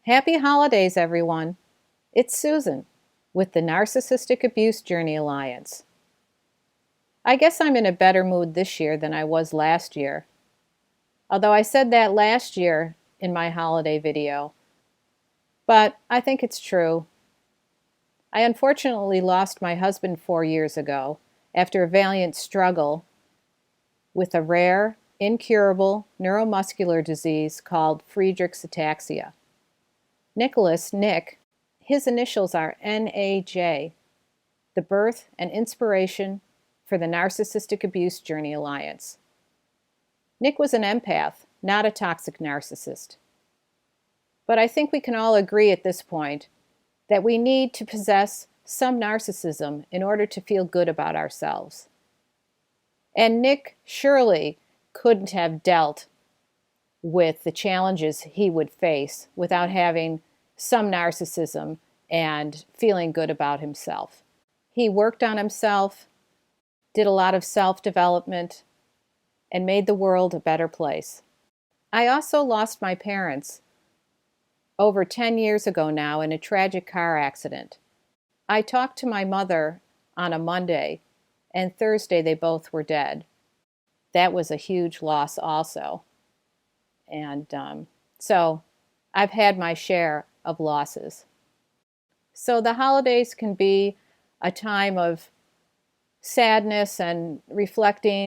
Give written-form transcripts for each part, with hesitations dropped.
Happy holidays, everyone. It's Susan with the Narcissistic Abuse Journey Alliance. I guess I'm in a better mood this year than I was last year. Although I said that last year in my holiday video, but I think it's true. I unfortunately lost my husband 4 years ago after a valiant struggle with a rare, incurable neuromuscular disease called Friedreich's ataxia. Nick, his initials are NAJ, the birth and inspiration for the Narcissistic Abuse Journey Alliance. Nick was an empath, not a toxic narcissist. But I think we can all agree at this point that we need to possess some narcissism in order to feel good about ourselves. And Nick surely couldn't have dealt with the challenges he would face without having some narcissism and feeling good about himself. He worked on himself, did a lot of self-development, and made the world a better place. I also lost my parents over 10 years ago now in a tragic car accident. I talked to my mother on a Monday, and Thursday they both were dead. That was a huge loss also. And so I've had my share of losses. So the holidays can be a time of sadness and reflecting.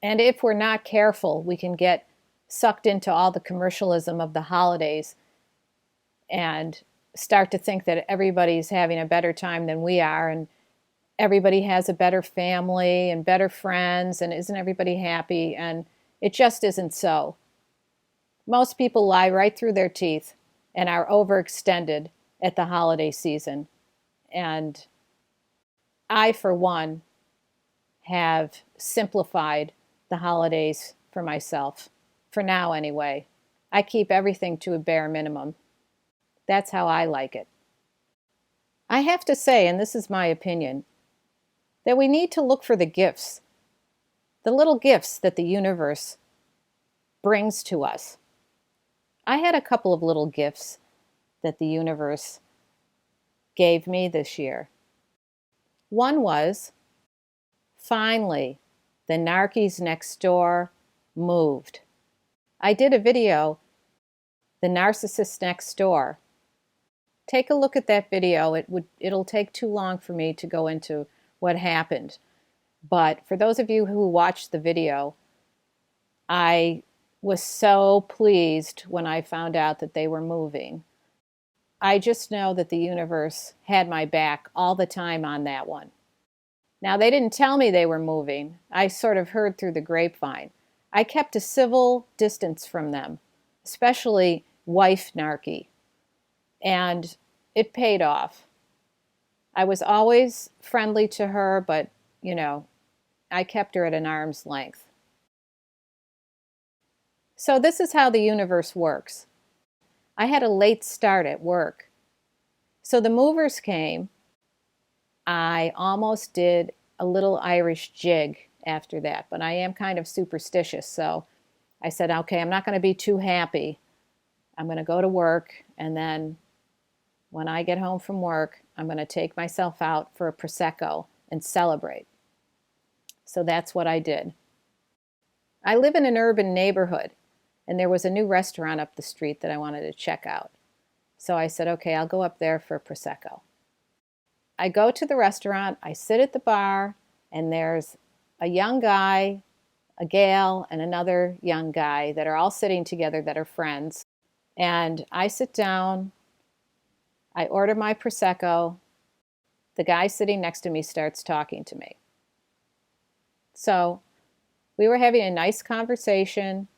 And if we're not careful, we can get sucked into all the commercialism of the holidays and start to think that everybody's having a better time than we are, and everybody has a better family and better friends, and isn't everybody happy? And it just isn't so. Most people lie right through their teeth and are overextended at the holiday season. And I, for one, have simplified the holidays for myself, for now anyway. I keep everything to a bare minimum. That's how I like it. I have to say, and this is my opinion, that we need to look for the gifts, the little gifts that the universe brings to us. I had a couple of little gifts that the universe gave me this year. One was, finally, the Narkies next door moved. I did a video, The Narcissist Next Door. Take a look at that video. It'll take too long for me to go into what happened. But for those of you who watched the video, I was so pleased when I found out that they were moving. I just know that the universe had my back all the time on that one. Now, they didn't tell me they were moving. I sort of heard through the grapevine. I kept a civil distance from them, especially wife Narky. And it paid off. I was always friendly to her, but, I kept her at an arm's length. So this is how the universe works. I had a late start at work. So the movers came. I almost did a little Irish jig after that, but I am kind of superstitious. So I said, okay, I'm not going to be too happy. I'm going to go to work, and then when I get home from work, I'm going to take myself out for a Prosecco and celebrate. So that's what I did. I live in an urban neighborhood, and there was a new restaurant up the street that I wanted to check out. So I said, okay, I'll go up there for a Prosecco. I go to the restaurant, I sit at the bar, and there's a young guy, a gal, and another young guy that are all sitting together that are friends. And I sit down, I order my Prosecco. The guy sitting next to me starts talking to me. So we were having a nice conversation.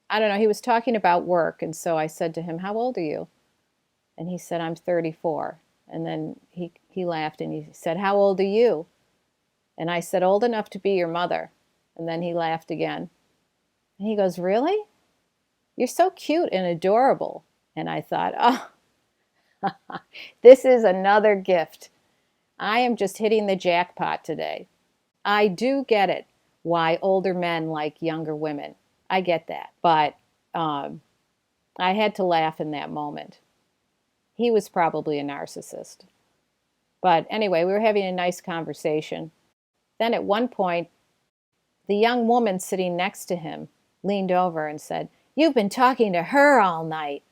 I don't know, he was talking about work, and so I said to him, how old are you? And he said, I'm 34. And then he laughed and he said, how old are you? And I said, old enough to be your mother. And then he laughed again. And he goes, really? You're so cute and adorable. And I thought, oh, this is another gift. I am just hitting the jackpot today. I do get it, why older men like younger women. I get that. But I had to laugh in that moment. He was probably a narcissist. But anyway, we were having a nice conversation. Then at one point, the young woman sitting next to him leaned over and said, "You've been talking to her all night."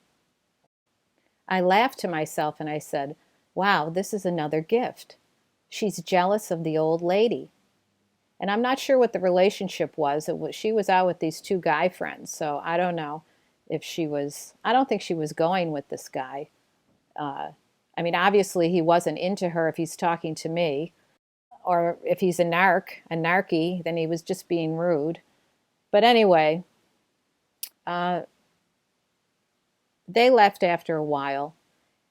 I laughed to myself and I said, "Wow, this is another gift. She's jealous of the old lady." And I'm not sure what the relationship was. She was out with these two guy friends, so I don't know if I don't think she was going with this guy. I mean, obviously he wasn't into her if he's talking to me, or if he's a narky, then he was just being rude. But anyway, they left after a while,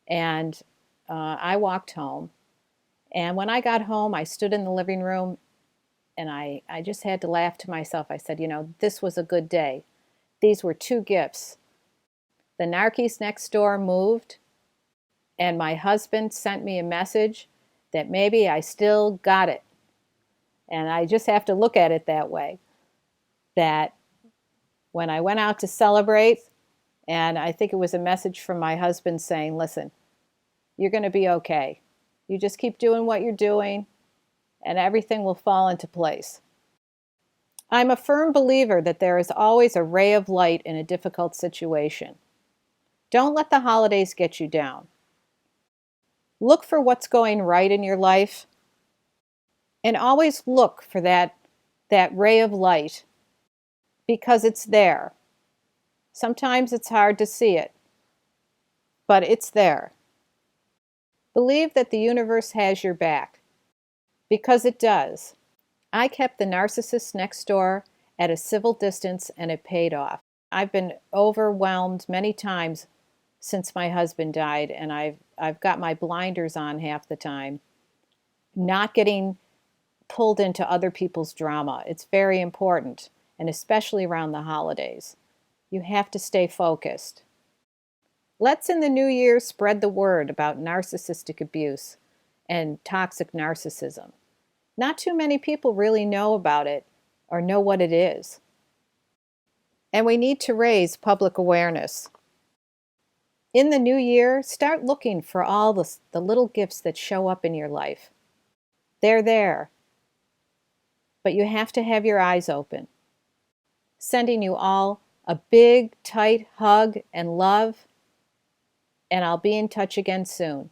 and I walked home. And when I got home, I stood in the living room, and I just had to laugh to myself. I said, this was a good day. These were two gifts. The narkies next door moved, and my husband sent me a message that maybe I still got it. And I just have to look at it that way. That when I went out to celebrate, and I think it was a message from my husband saying, "Listen, you're going to be okay. You just keep doing what you're doing, and everything will fall into place." I'm a firm believer that there is always a ray of light in a difficult situation. Don't let the holidays get you down. Look for what's going right in your life, and always look for that ray of light, because it's there. Sometimes it's hard to see it, but it's there. Believe that the universe has your back, because it does. I kept the narcissist next door at a civil distance, and it paid off. I've been overwhelmed many times since my husband died, and I've got my blinders on half the time, not getting pulled into other people's drama. It's very important, and especially around the holidays. You have to stay focused. Let's in the new year spread the word about narcissistic abuse and toxic narcissism. Not too many people really know about it or know what it is. And we need to raise public awareness. In the new year, start looking for all the little gifts that show up in your life. They're there, but you have to have your eyes open. Sending you all a big, tight hug and love, and I'll be in touch again soon.